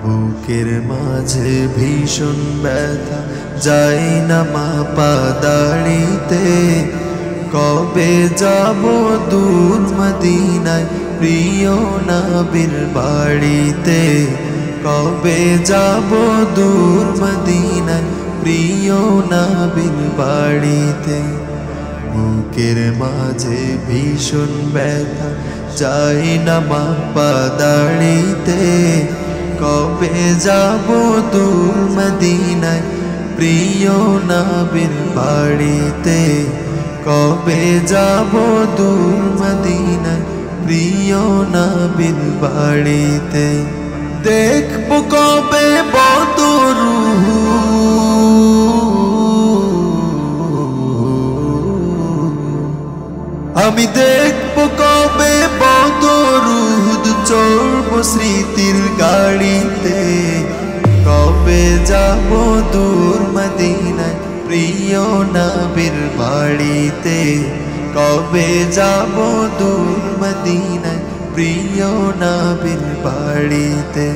বুকের মাঝে ভীষণ ব্যথা যায় না মাপা দাড়িতে। কবে যাব দূর মদিনায় প্রিয় নবীর বাড়িতে। কবে যাব দূর মদিনায় প্রিয় নবীর বাড়িতে। বুকের মাঝে ভীষণ ব্যথা যায় না মাপা দাড়িতে। কবে যাব দূর মদিনায় প্রিয় নবীর বাড়িতে। কবে যাব দূর মদিনায় প্রিয় নবীর বাড়িতে। দেখব কবে বদর আমি দেখব কবে বদর চড়ব স্মৃতির গাড়িতে। কবে যাব দূর মদিনায় প্রিয় নবীর বাড়িতে। কবে যাব দূর মদিনায় প্রিয় নবীর বাড়িতে।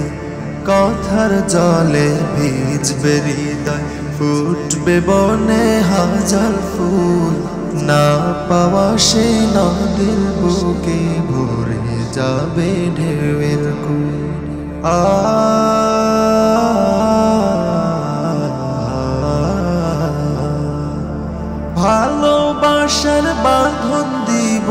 কথার জলে ভিজবে হৃদয় ফুটবে বনে হাজার ফুল। না পাওয়া সে নদীর বুকে ভরে যাবে ঢেউয়ের কুল। ভালোবাসার বাঁধন দিব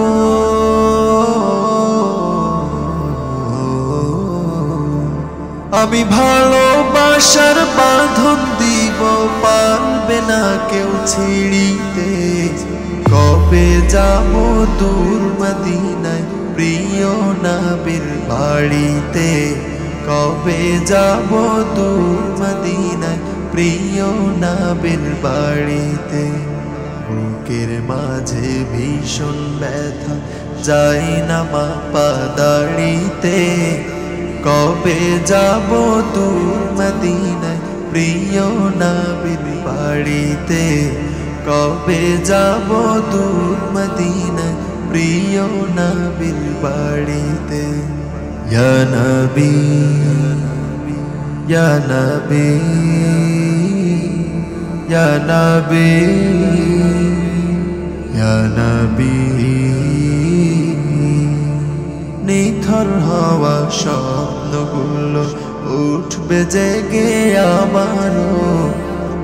আমি, ভালোবাসার বাঁধন দিব, পারবে না কেউ ছিঁড়িতে। কবে যাব দূর মদিনায় প্রিয় নবীর বাড়িতে। কবে যাব দূর মদিনায় প্রিয় নবীর বাড়িতে। বুকের মাঝে ভীষণ ব্যথা যায় না মাপা দাড়িতে। কবে যাব দূর মদিনায় প্রিয় নবীর বাড়িতে। কবে যাব দূর মদিনায় প্রিয় নবীর বাড়িতে। ইয়া নবী ইয়া নবী ইয়া নবী ইয়া নবী। নিথর হওয়া স্বপ্নগুলো উঠবে জেগে আমারও।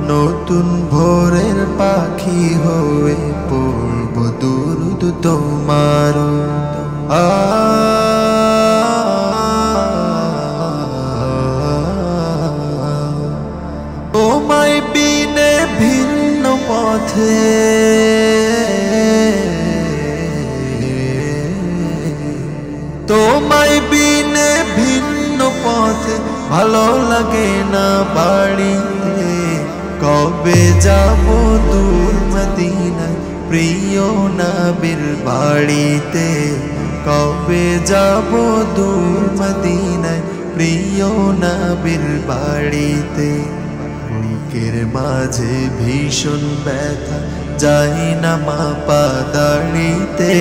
নতুন ভোরের পাখি হয়ে পড়ব দুরুদ তোমার। তোমায় বিনে ভিন্ন পথে তোমায় বিনে ভিন্ন পথে ভালো লাগে না বাড়িতে। কবে যাব দূর মদিনায় প্রিয় নবীর বাড়িতে। কবে যাব দূর মদিনায় প্রিয় নবীর বাড়িতে। বুকের মাঝে ভীষণ ব্যথা যায় না মাপা দাড়িতে।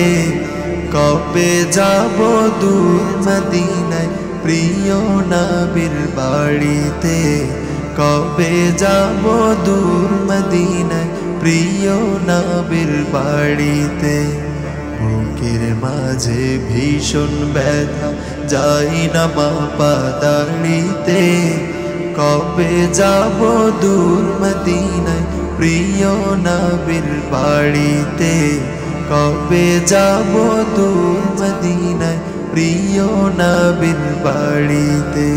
কবে যাব দূর মদিনায় প্রিয় নবীর বাড়িতে। কবে যাব দূর মদিনায় প্রিয় নবীর বাড়িতে। বুকের মাঝে ভীষণ ব্যথা যায় না মাপা দাড়িতে। কবে যাব দূর মদিনায় প্রিয় নবীর বাড়িতে। কবে যাব দূর মদিনায় প্রিয় নবীর বাড়িতে।